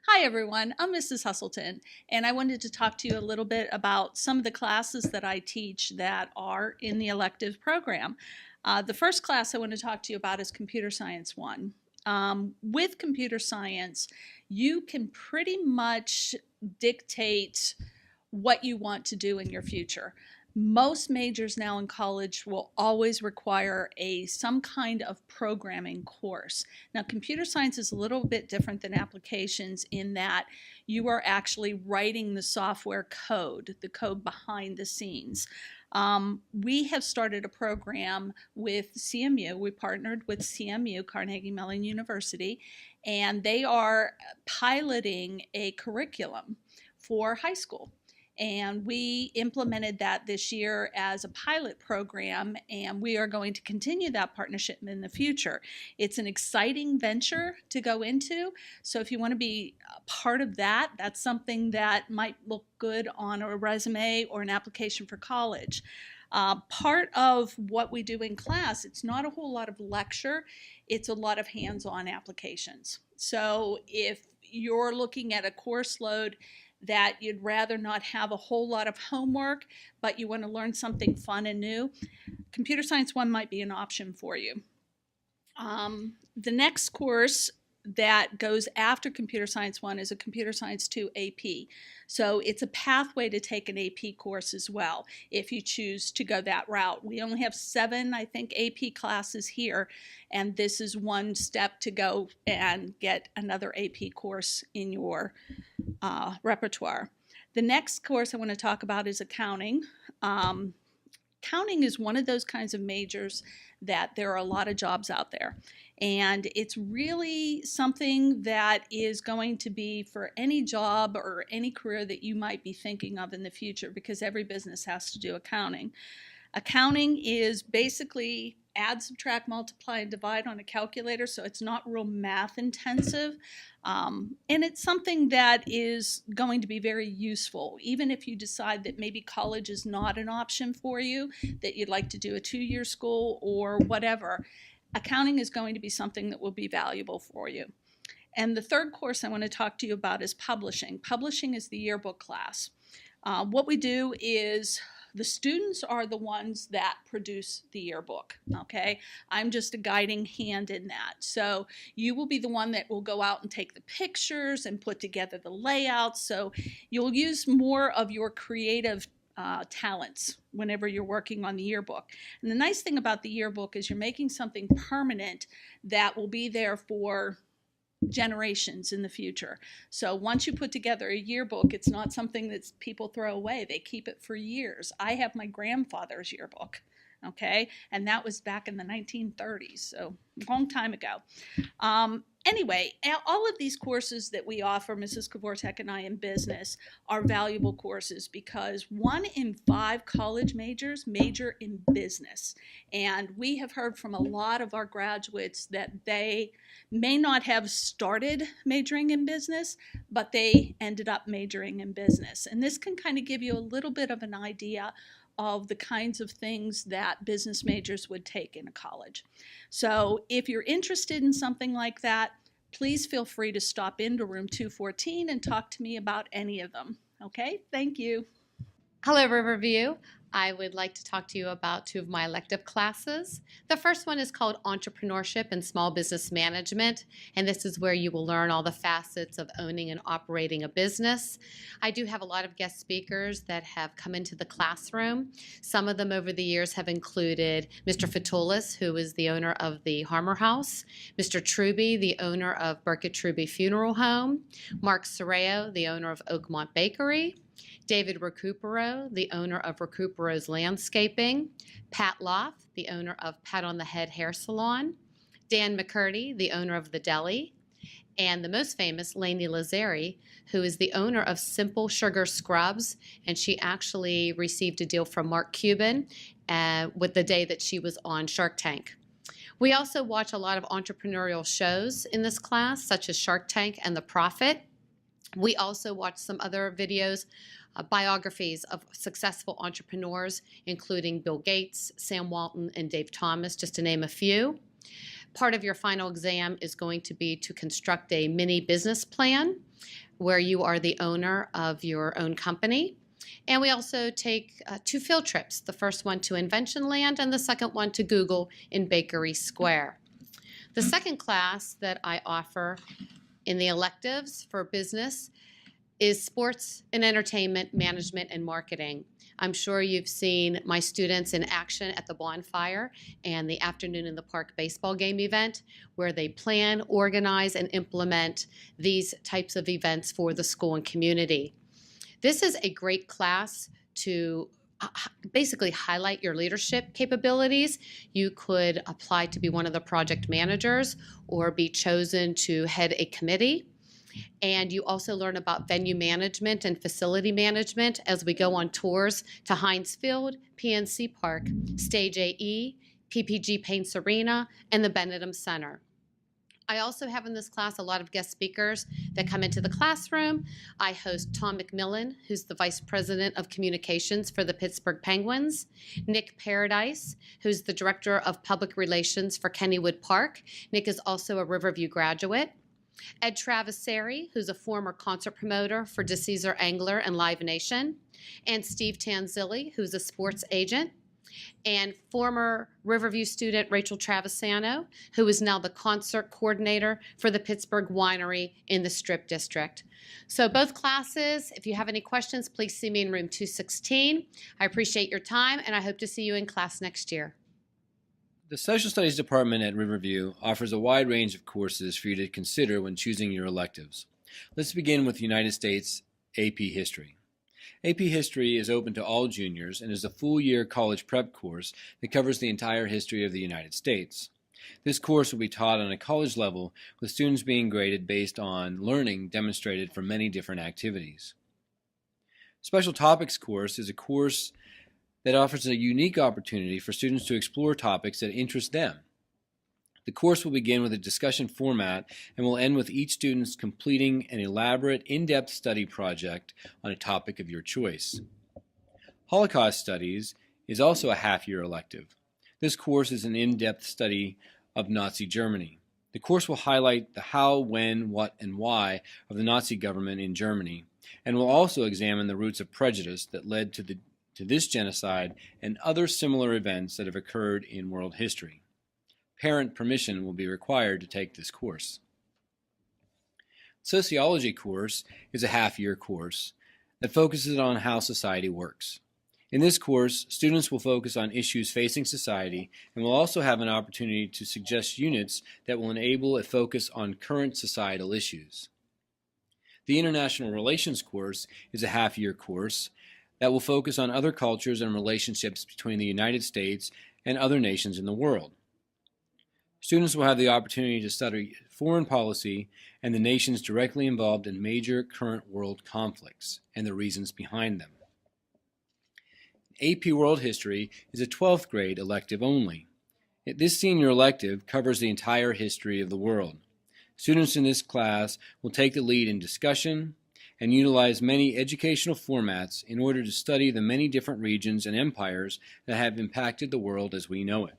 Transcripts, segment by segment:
Hi, everyone. I'm Mrs. Hustleton, and I wanted to talk to you a little bit about some of the classes that I teach that are in the electives program. The first class I want to talk to you about is Computer Science 1. With computer science, you can pretty much dictate what you want to do in your future. Most majors now in college will always require some kind of programming course. Now, computer science is a little bit different than applications in that you are actually writing the software code, the code behind the scenes. We have started a program with CMU. We partnered with CMU, Carnegie Mellon University, and they are piloting a curriculum for high school. And we implemented that this year as a pilot program, and we are going to continue that partnership in the future. It's an exciting venture to go into, so if you want to be a part of that, that's something that might look good on a resume or an application for college. Part of what we do in class, it's not a whole lot of lecture, it's a lot of hands-on applications. So if you're looking at a course load that you'd rather not have a whole lot of homework, but you want to learn something fun and new, Computer Science 1 might be an option for you. The next course that goes after Computer Science 1 is a Computer Science 2 AP. So it's a pathway to take an AP course as well if you choose to go that route. We only have 7, I think, AP classes here, and this is one step to go and get another AP course in your repertoire. The next course I want to talk about is accounting. Accounting is one of those kinds of majors that there are a lot of jobs out there. And it's really something that is going to be for any job or any career that you might be thinking of in the future, because every business has to do accounting. Accounting is basically add, subtract, multiply, and divide on a calculator, so it's not real math intensive. And it's something that is going to be very useful, even if you decide that maybe college is not an option for you, that you'd like to do a 2-year school or whatever. Accounting is going to be something that will be valuable for you. And the third course I want to talk to you about is publishing. Publishing is the yearbook class. What we do is the students are the ones that produce the yearbook, okay? I'm just a guiding hand in that. So you will be the one that will go out and take the pictures and put together the layouts. So you'll use more of your creative talents whenever you're working on the yearbook. And the nice thing about the yearbook is you're making something permanent that will be there for generations in the future. So once you put together a yearbook, it's not something that people throw away. They keep it for years. I have my grandfather's yearbook, okay? And that was back in the 1930s, so a long time ago. Anyway, all of these courses that we offer, Mrs. Kvortek and I in business, are valuable courses because 1 in 5 college majors major in business. And we have heard from a lot of our graduates that they may not have started majoring in business, but they ended up majoring in business. And this can kind of give you a little bit of an idea of the kinds of things that business majors would take in a college. So if you're interested in something like that, please feel free to stop into room 214 and talk to me about any of them. Okay, thank you. Hello, Riverview. I would like to talk to you about 2 of my elective classes. The first one is called Entrepreneurship and Small Business Management, and this is where you will learn all the facets of owning and operating a business. I do have a lot of guest speakers that have come into the classroom. Some of them over the years have included Mr. Fatulis, who is the owner of the Harmer House, Mr. Truby, the owner of Burkett Truby Funeral Home, Mark Sorreo, the owner of Oakmont Bakery, David Recupero, the owner of Recupero's Landscaping, Pat Loff, the owner of Pat on the Head Hair Salon, Dan McCurdy, the owner of The Deli, and the most famous, Lainey Lazari, who is the owner of Simple Sugar Scrubs, and she actually received a deal from Mark Cuban with the day that she was on Shark Tank. We also watch a lot of entrepreneurial shows in this class, such as Shark Tank and The Profit. We also watch some other videos, biographies of successful entrepreneurs, including Bill Gates, Sam Walton, and Dave Thomas, just to name a few. Part of your final exam is going to be to construct a mini business plan. where you are the owner of your own company. And we also take 2 field trips, the first one to Invention Land and the second one to Google in Bakery Square. The second class that I offer in the electives for business is sports and entertainment management and marketing. I'm sure you've seen my students in action at the bonfire and the afternoon in the park baseball game event, where they plan, organize, and implement these types of events for the school and community. This is a great class to basically highlight your leadership capabilities. You could apply to be one of the project managers or be chosen to head a committee. And you also learn about venue management and facility management as we go on tours to Heinz Field, PNC Park, Stage AE, PPG Paints Arena, and the Benedum Center. I also have in this class a lot of guest speakers that come into the classroom. I host Tom McMillan, who's the Vice President of Communications for the Pittsburgh Penguins, Nick Paradise, who's the Director of Public Relations for Kennywood Park. Nick is also a Riverview graduate. Ed Travisari, who's a former concert promoter for DeCesar Angler and Live Nation, and Steve Tanzilli, who's a sports agent, and former Riverview student Rachel Travisano, who is now the concert coordinator for the Pittsburgh Winery in the Strip District. So both classes, if you have any questions, please see me in room 216. I appreciate your time, and I hope to see you in class next year. The Social Studies Department at Riverview offers a wide range of courses for you to consider when choosing your electives. Let's begin with United States AP History. AP History is open to all juniors and is a full-year college prep course that covers the entire history of the United States. This course will be taught on a college level, with students being graded based on learning demonstrated from many different activities. Special Topics course is a course that offers a unique opportunity for students to explore topics that interest them. The course will begin with a discussion format and will end with each student completing an elaborate, in-depth study project on a topic of your choice. Holocaust Studies is also a half-year elective. This course is an in-depth study of Nazi Germany. The course will highlight the how, when, what, and why of the Nazi government in Germany, and will also examine the roots of prejudice that led to this genocide and other similar events that have occurred in world history. Parent permission will be required to take this course. Sociology course is a half-year course that focuses on how society works. In this course, students will focus on issues facing society and will also have an opportunity to suggest units that will enable a focus on current societal issues. The International Relations course is a half-year course that will focus on other cultures and relationships between the United States and other nations in the world. Students will have the opportunity to study foreign policy and the nations directly involved in major current world conflicts and the reasons behind them. AP World History is a 12th grade elective only. This senior elective covers the entire history of the world. Students in this class will take the lead in discussion and utilize many educational formats in order to study the many different regions and empires that have impacted the world as we know it.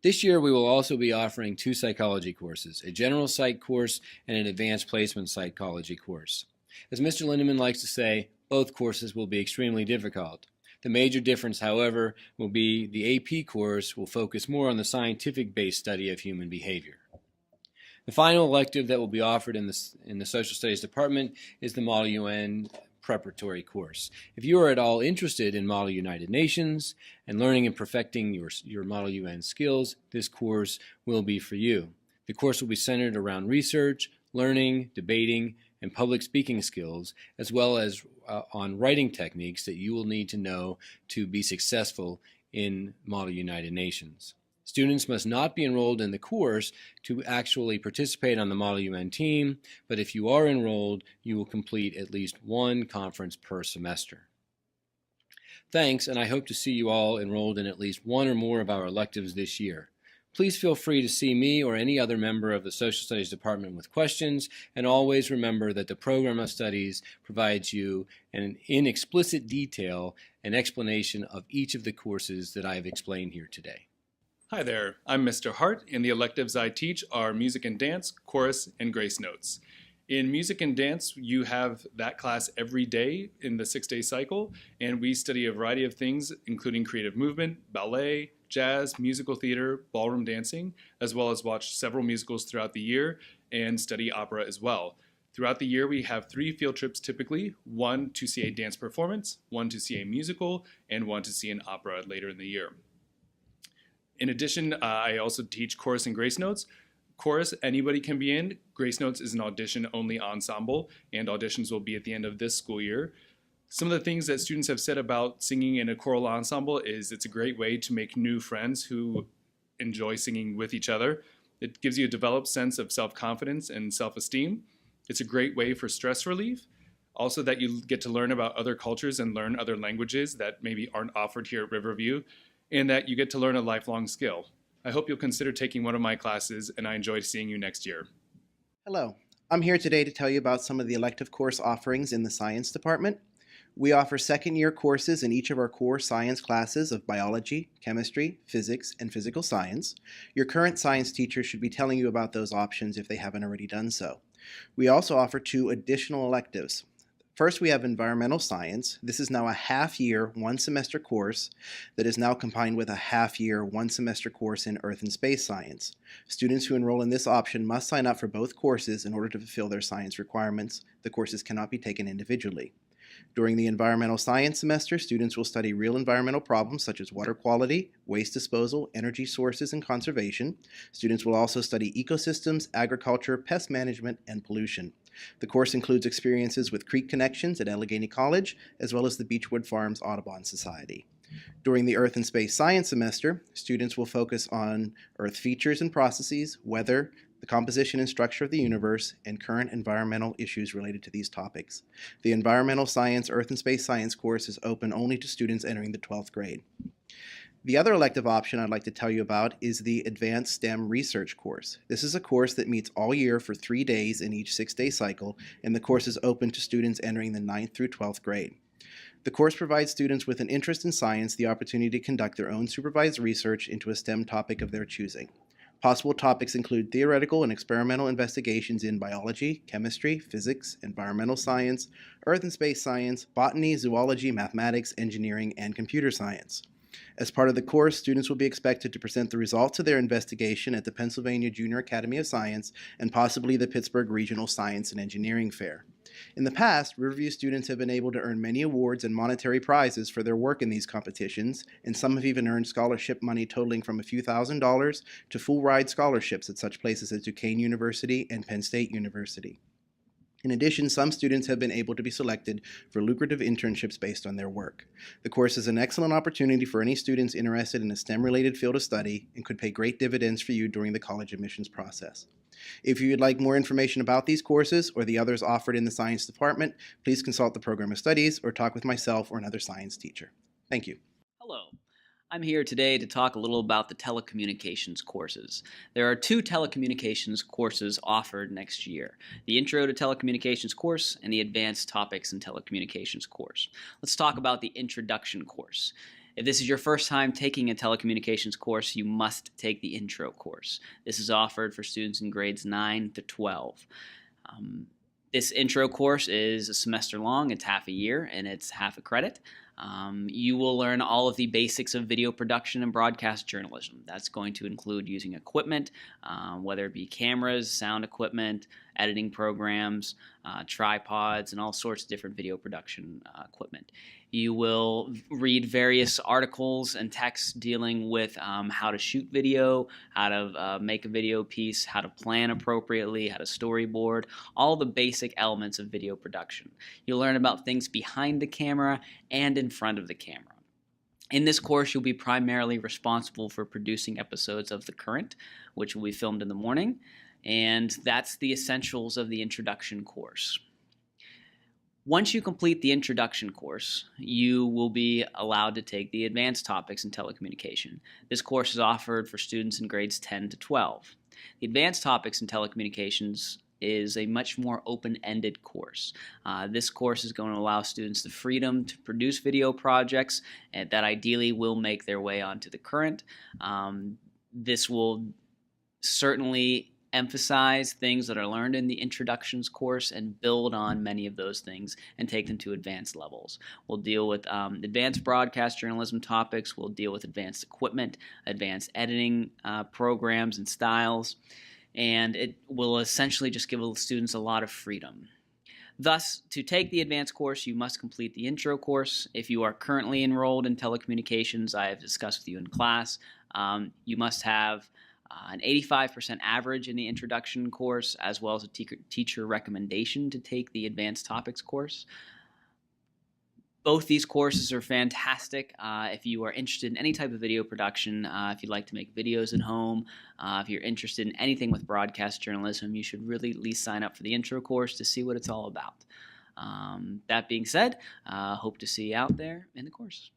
This year we will also be offering 2 psychology courses, a general psych course and an advanced placement psychology course. As Mr. Lindeman likes to say, both courses will be extremely difficult. The major difference, however, will be the AP course will focus more on the scientific-based study of human behavior. The final elective that will be offered in the Social Studies Department is the Model UN preparatory course. If you are at all interested in Model United Nations and learning and perfecting your Model UN skills, this course will be for you. The course will be centered around research, learning, debating, and public speaking skills, as well as on writing techniques that you will need to know to be successful in Model United Nations. Students must not be enrolled in the course to actually participate on the Model UN team, but if you are enrolled, you will complete at least 1 conference per semester. Thanks, and I hope to see you all enrolled in at least 1 or more of our electives this year. Please feel free to see me or any other member of the Social Studies Department with questions, and always remember that the Program of Studies provides you in explicit detail an explanation of each of the courses that I have explained here today. Hi there, I'm Mr. Hart, and the electives I teach are music and dance, chorus, and grace notes. In music and dance, you have that class every day in the 6-day cycle, and we study a variety of things, including creative movement, ballet, jazz, musical theater, ballroom dancing, as well as watch several musicals throughout the year and study opera as well. Throughout the year, we have 3 field trips typically, one to see a dance performance, one to see a musical, and one to see an opera later in the year. In addition, I also teach chorus and grace notes. Chorus, anybody can be in. Grace Notes is an audition-only ensemble, and auditions will be at the end of this school year. Some of the things that students have said about singing in a choral ensemble is it's a great way to make new friends who enjoy singing with each other. It gives you a developed sense of self-confidence and self-esteem. It's a great way for stress relief. Also that you get to learn about other cultures and learn other languages that maybe aren't offered here at Riverview, and that you get to learn a lifelong skill. I hope you'll consider taking one of my classes, and I enjoy seeing you next year. Hello, I'm here today to tell you about some of the elective course offerings in the science department. We offer second-year courses in each of our core science classes of biology, chemistry, physics, and physical science. Your current science teacher should be telling you about those options if they haven't already done so. We also offer 2 additional electives. First, we have environmental science. This is now a half-year, 1-semester course that is now combined with a half-year, 1-semester course in earth and space science. Students who enroll in this option must sign up for both courses in order to fulfill their science requirements. The courses cannot be taken individually. During the environmental science semester, students will study real environmental problems such as water quality, waste disposal, energy sources, and conservation. Students will also study ecosystems, agriculture, pest management, and pollution. The course includes experiences with creek connections at Allegheny College, as well as the Beechwood Farms Audubon Society. During the Earth and Space Science semester, students will focus on Earth features and processes, weather, the composition and structure of the universe, and current environmental issues related to these topics. The Environmental Science Earth and Space Science course is open only to students entering the 12th grade. The other elective option I'd like to tell you about is the Advanced STEM Research course. This is a course that meets all year for 3 days in each 6-day cycle, and the course is open to students entering the 9th through 12th grade. The course provides students with an interest in science the opportunity to conduct their own supervised research into a STEM topic of their choosing. Possible topics include theoretical and experimental investigations in biology, chemistry, physics, environmental science, earth and space science, botany, zoology, mathematics, engineering, and computer science. As part of the course, students will be expected to present the results of their investigation at the Pennsylvania Junior Academy of Science and possibly the Pittsburgh Regional Science and Engineering Fair. In the past, Riverview students have been able to earn many awards and monetary prizes for their work in these competitions, and some have even earned scholarship money totaling from a few $1,000s to full-ride scholarships at such places as Duquesne University and Penn State University. In addition, some students have been able to be selected for lucrative internships based on their work. The course is an excellent opportunity for any students interested in a STEM-related field of study and could pay great dividends for you during the college admissions process. If you would like more information about these courses or the others offered in the science department, please consult the program of studies or talk with myself or another science teacher. Thank you. Hello. I'm here today to talk a little about the telecommunications courses. There are 2 telecommunications courses offered next year, the Intro to Telecommunications course and the Advanced Topics in Telecommunications course. Let's talk about the Introduction course. If this is your first time taking a telecommunications course, you must take the Intro course. This is offered for students in grades 9 to 12. This intro course is a semester long, it's half a year, and it's half a credit. You will learn all of the basics of video production and broadcast journalism. That's going to include using equipment, whether it be cameras, sound equipment, editing programs, tripods, and all sorts of different video production equipment. You will read various articles and texts dealing with how to shoot video, how to make a video piece, how to plan appropriately, how to storyboard, all the basic elements of video production. You'll learn about things behind the camera and in front of the camera. In this course, you'll be primarily responsible for producing episodes of The Current, which will be filmed in the morning, and that's the essentials of the introduction course. Once you complete the introduction course, you will be allowed to take the advanced topics in telecommunication. This course is offered for students in grades 10 to 12. The advanced topics in telecommunications is a much more open-ended course. This course is going to allow students the freedom to produce video projects that ideally will make their way onto The Current. This will certainly emphasize things that are learned in the introductions course and build on many of those things and take them to advanced levels. We'll deal with advanced broadcast journalism topics. We'll deal with advanced equipment, advanced editing programs and styles, and it will essentially just give students a lot of freedom. Thus, to take the advanced course, you must complete the intro course. If you are currently enrolled in telecommunications, I have discussed with you in class, you must have an 85% average in the introduction course, as well as a teacher recommendation to take the advanced topics course. Both these courses are fantastic. If you are interested in any type of video production, if you'd like to make videos at home, if you're interested in anything with broadcast journalism, you should really at least sign up for the intro course to see what it's all about. That being said, hope to see you out there in the course.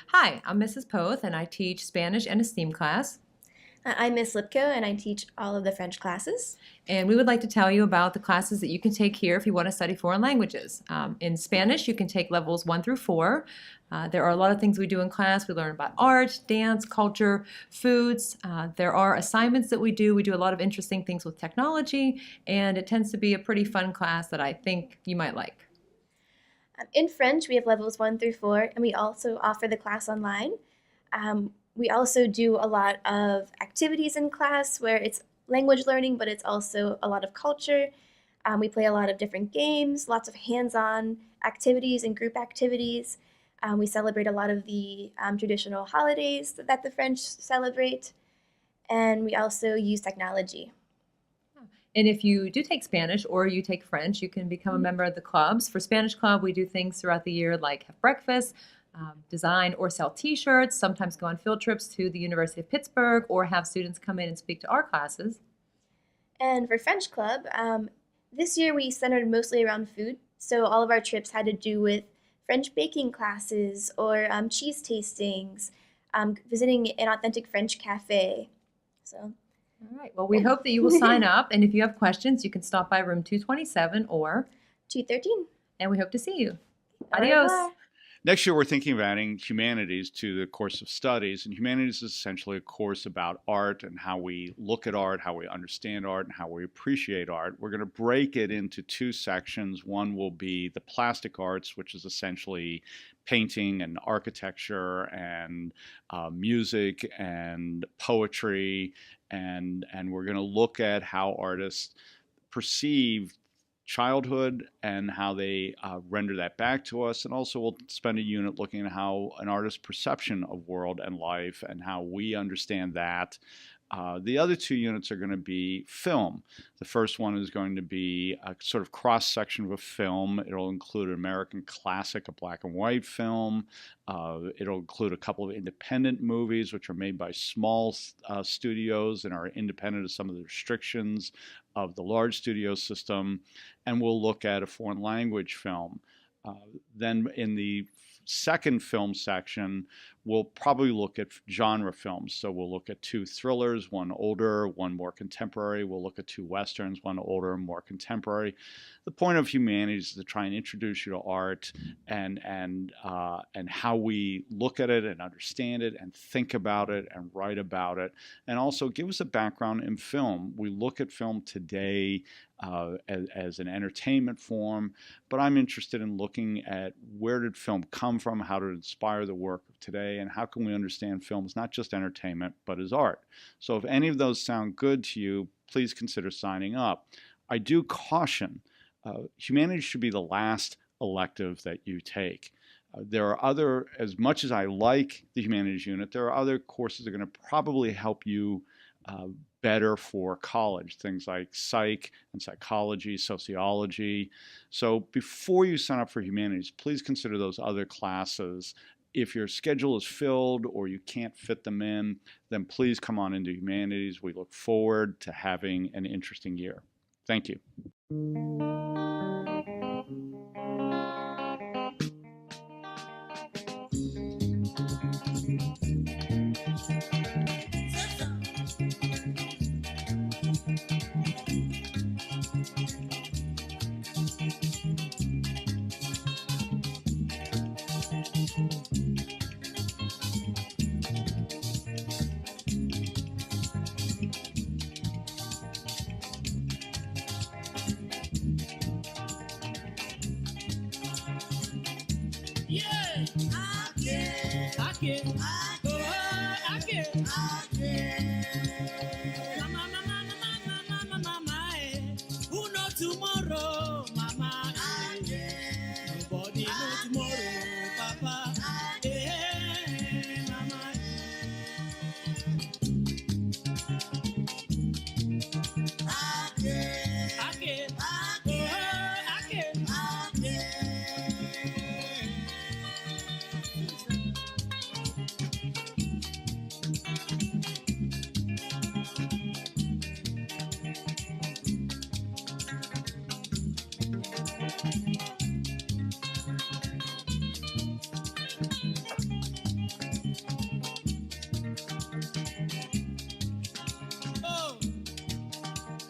Hi, I'm Mrs. Poth, and I teach Spanish and a STEAM class. I'm Miss Lipko, and I teach all of the French classes. And we would like to tell you about the classes that you can take here if you want to study foreign languages. In Spanish, you can take levels 1 through 4. There are a lot of things we do in class. We learn about art, dance, culture, foods. There are assignments that we do. We do a lot of interesting things with technology, and it tends to be a pretty fun class that I think you might like. In French, we have levels 1 through 4, and we also offer the class online. We also do a lot of activities in class where it's language learning, but it's also a lot of culture. We play a lot of different games, lots of hands-on activities and group activities. We celebrate a lot of the traditional holidays that the French celebrate. And we also use technology. And if you do take Spanish or you take French, you can become a member of the clubs. For Spanish Club, we do things throughout the year like have breakfast, design or sell t-shirts, sometimes go on field trips to the University of Pittsburgh, or have students come in and speak to our classes. And for French Club, this year we centered mostly around food. So all of our trips had to do with French baking classes or cheese tastings, visiting an authentic French cafe. So. All right. Well, we hope that you will sign up. And if you have questions, you can stop by room 227 or 213. And we hope to see you. Au Adios. revoir. Next year, we're thinking of adding humanities to the course of studies. And humanities is essentially a course about art and how we look at art, how we understand art, and how we appreciate art. We're going to break it into 2 sections. One will be the plastic arts, which is essentially painting and architecture and music and poetry. And we're going to look at how artists perceive childhood and how they render that back to us. And also we'll spend a unit looking at how an artist's perception of world and life and how we understand that. The other 2 units are going to be film. The first one is going to be a sort of cross-section of a film. It'll include an American classic, a black and white film. It'll include a couple of independent movies, which are made by small studios and are independent of some of the restrictions of the large studio system. And we'll look at a foreign language film. Then in the second film section, we'll probably look at genre films. So we'll look at 2 thrillers, one older, one more contemporary. We'll look at 2 westerns, one older and more contemporary. The point of humanities is to try and introduce you to art and how we look at it and understand it and think about it and write about it, and also give us a background in film. We look at film today as an entertainment form, but I'm interested in looking at where did film come from, how did it inspire the work of today, and how can we understand film as not just entertainment, but as art. So if any of those sound good to you, please consider signing up. I do caution, humanities should be the last elective that you take. There are other, as much as I like the humanities unit, there are other courses that are going to probably help you better for college, things like psych and psychology, sociology. So before you sign up for humanities, please consider those other classes. If your schedule is filled or you can't fit them in, then please come on into humanities. We look forward to having an interesting year. Thank you. Who know tomorrow, mama? Nobody know tomorrow, papa. Mama. Oh,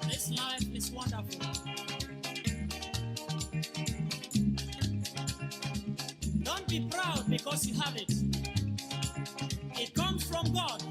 this life is wonderful. Don't be proud because you have it. It comes from God.